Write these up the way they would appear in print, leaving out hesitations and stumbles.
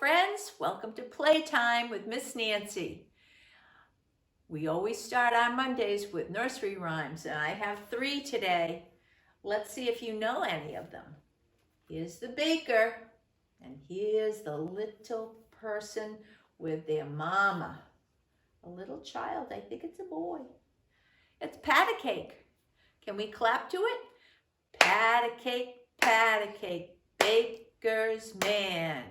friends. Welcome to Playtime with Miss Nancy. We always start our Mondays with nursery rhymes, and I have 3 today. Let's see if you know any of them. Here's the baker, and here's the little person with their mama. A little child, I think it's a boy. It's pat a cake. Can we clap to it? Pat a cake, baker's man.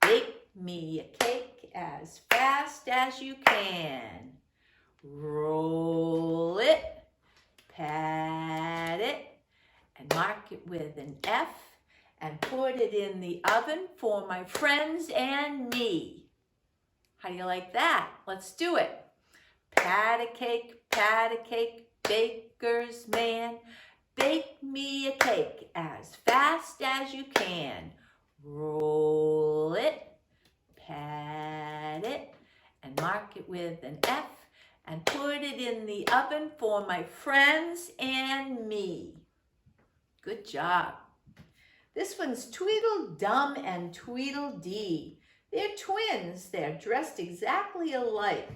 Bake me a cake as fast as you can. Roll it, pat it, and mark it with an F, and put it in the oven for my friends and me. How do you like that? Let's do it. Pat a cake, baker's man. Bake me a cake as fast as you can. Roll it, pat it, and mark it with an F, and put it in the oven for my friends and me. Good job. This one's Tweedle-Dum and Tweedle-Dee. They're twins. They're dressed exactly alike,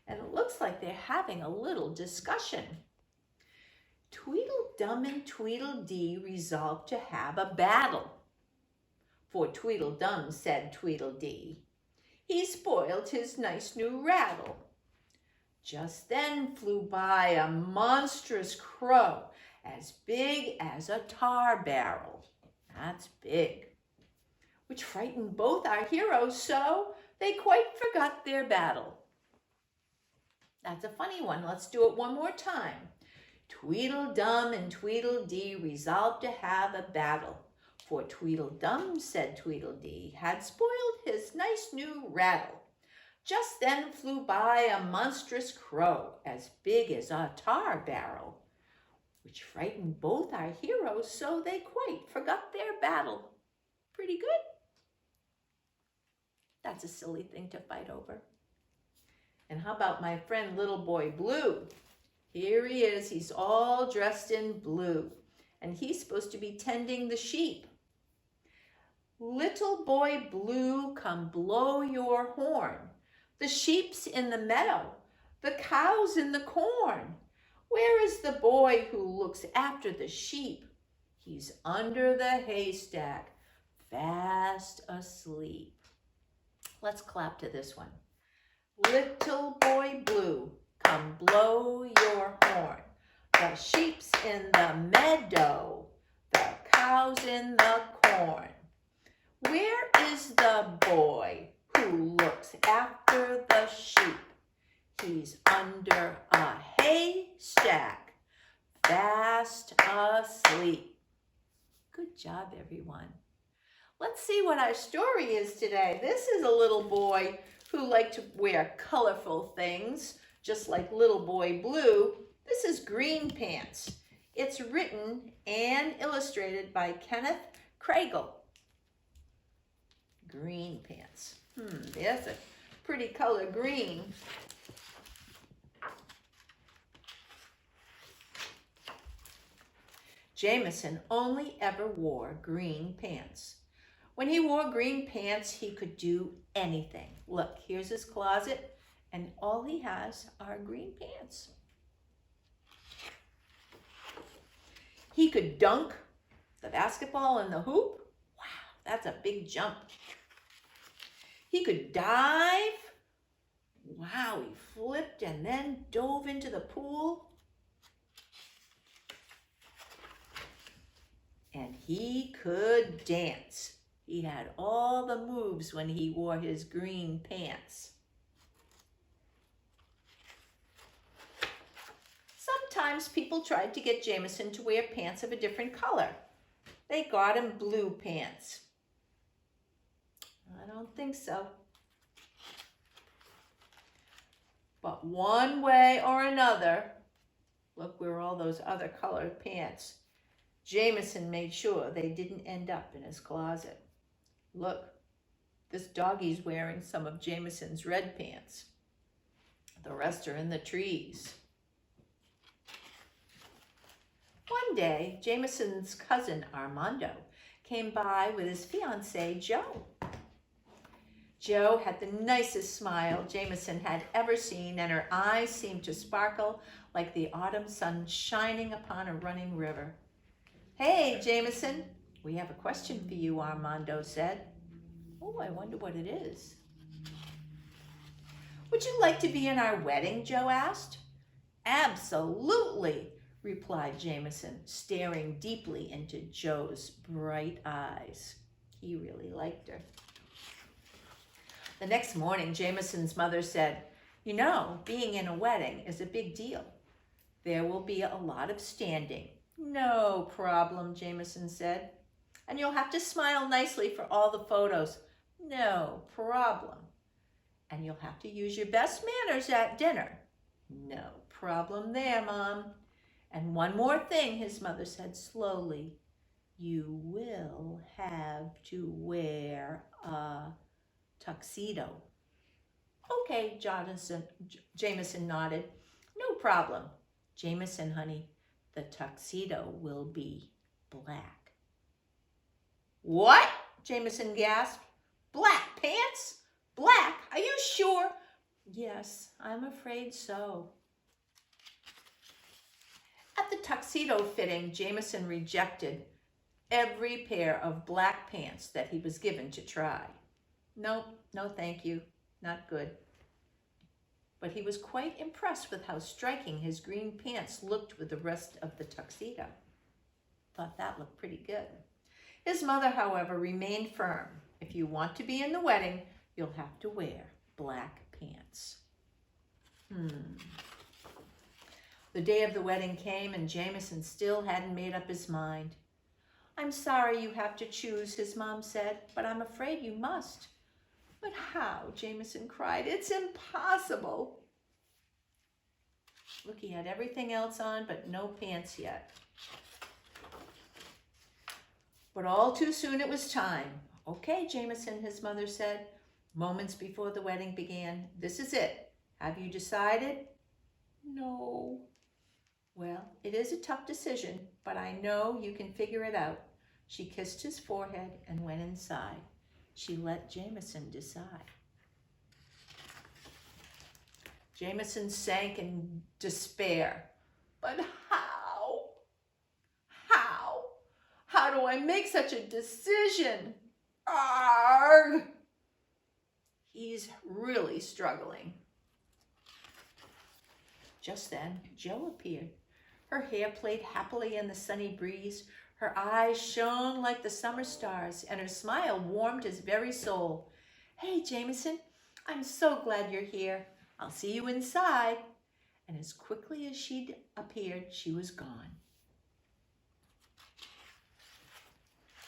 and it looks like they're having a little discussion. Tweedle-Dum and Tweedle-Dee resolved to have a battle. For Tweedle-Dum said Tweedle-Dee, he spoiled his nice new rattle. Just then flew by a monstrous crow, as big as a tar barrel. That's big. Which frightened both our heroes so they quite forgot their battle. That's a funny one. Let's do it one more time. Tweedle-Dum and Tweedle-Dee resolved to have a battle. For Tweedle-Dum, said Tweedle-Dee, had spoiled his nice new rattle. Just then flew by a monstrous crow, as big as a tar barrel, which frightened both our heroes so they quite forgot their battle. Pretty good? That's a silly thing to fight over. And how about my friend Little Boy Blue? Here he is. He's all dressed in blue, and he's supposed to be tending the sheep. Little Boy Blue, come blow your horn. The sheep's in the meadow, the cow's in the corn. Where is the boy who looks after the sheep? He's under the haystack, fast asleep. Let's clap to this one. Little Boy Blue, come blow your horn. The sheep's in the meadow, the cow's in the corn. Where is the boy who looks after the sheep? He's under a haystack, fast asleep. Good job, everyone. Let's see what our story is today. This is a little boy who liked to wear colorful things, just like Little Boy Blue. This is Green Pants. It's written and illustrated by Kenneth Kraegel. Green Pants. There's a pretty color green. Jameson only ever wore green pants. When he wore green pants, he could do anything. Look, here's his closet, and all he has are green pants. He could dunk the basketball in the hoop. Wow, that's a big jump. He could dive. Wow, he flipped and then dove into the pool. And he could dance. He had all the moves when he wore his green pants. Sometimes people tried to get Jameson to wear pants of a different color. They got him blue pants. I don't think so. But one way or another, look where all those other colored pants. Jameson made sure they didn't end up in his closet. Look, this doggie's wearing some of Jameson's red pants. The rest are in the trees. One day, Jameson's cousin Armando came by with his fiancée, Jo. Jo had the nicest smile Jameson had ever seen, and her eyes seemed to sparkle like the autumn sun shining upon a running river. "Hey, Jameson, we have a question for you," Armando said. "Oh, I wonder what it is." "Would you like to be in our wedding?" Jo asked. "Absolutely," replied Jameson, staring deeply into Jo's bright eyes. He really liked her. The next morning, Jameson's mother said, "You know, being in a wedding is a big deal. There will be a lot of standing." "No problem," Jameson said. "And you'll have to smile nicely for all the photos." "No problem." "And you'll have to use your best manners at dinner." "No problem there, Mom." "And one more thing," his mother said slowly. "You will have to wear a tuxedo." "Okay," Jameson nodded. "No problem." "Jameson, honey, the tuxedo will be black." "What?" Jameson gasped. "Black pants? Black? Are you sure?" "Yes, I'm afraid so." At the tuxedo fitting, Jameson rejected every pair of black pants that he was given to try. "Nope, no thank you, not good." But he was quite impressed with how striking his green pants looked with the rest of the tuxedo. Thought that looked pretty good. His mother, however, remained firm. "If you want to be in the wedding, you'll have to wear black pants." The day of the wedding came, and Jameson still hadn't made up his mind. "I'm sorry you have to choose," his mom said, "but I'm afraid you must." "But how?" Jameson cried. "It's impossible." Look, he had everything else on, but no pants yet. But all too soon it was time. "Okay, Jameson," his mother said, moments before the wedding began. "This is it. Have you decided?" "No." "Well, it is a tough decision, but I know you can figure it out." She kissed his forehead and went inside. She let Jameson decide. Jameson sank in despair. "But how? How do I make such a decision? Arrgh!" He's really struggling. Just then, Jo appeared. Her hair played happily in the sunny breeze. Her eyes shone like the summer stars, and her smile warmed his very soul. "Hey, Jameson, I'm so glad you're here. I'll see you inside." And as quickly as she'd appeared, she was gone.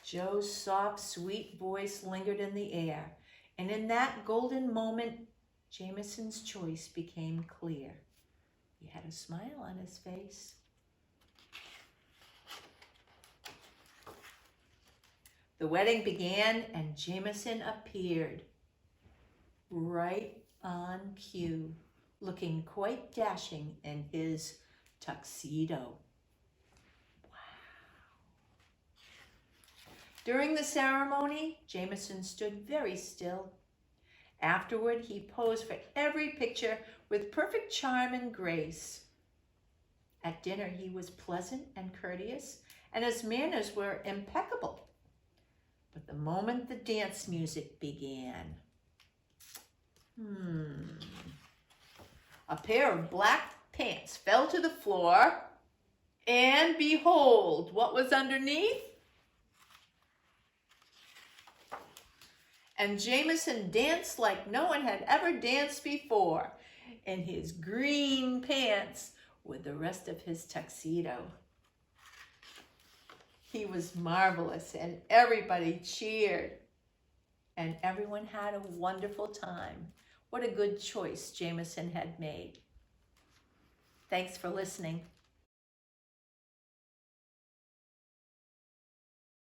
Jo's soft, sweet voice lingered in the air, and in that golden moment, Jameson's choice became clear. He had a smile on his face. The wedding began, and Jameson appeared right on cue, looking quite dashing in his tuxedo. During the ceremony, Jameson stood very still. Afterward, he posed for every picture with perfect charm and grace. At dinner, he was pleasant and courteous, and his manners were impeccable. But the moment the dance music began, a pair of black pants fell to the floor, and behold, what was underneath? And Jameson danced like no one had ever danced before in his green pants with the rest of his tuxedo. He was marvelous, and everybody cheered, and everyone had a wonderful time. What a good choice Jameson had made. Thanks for listening.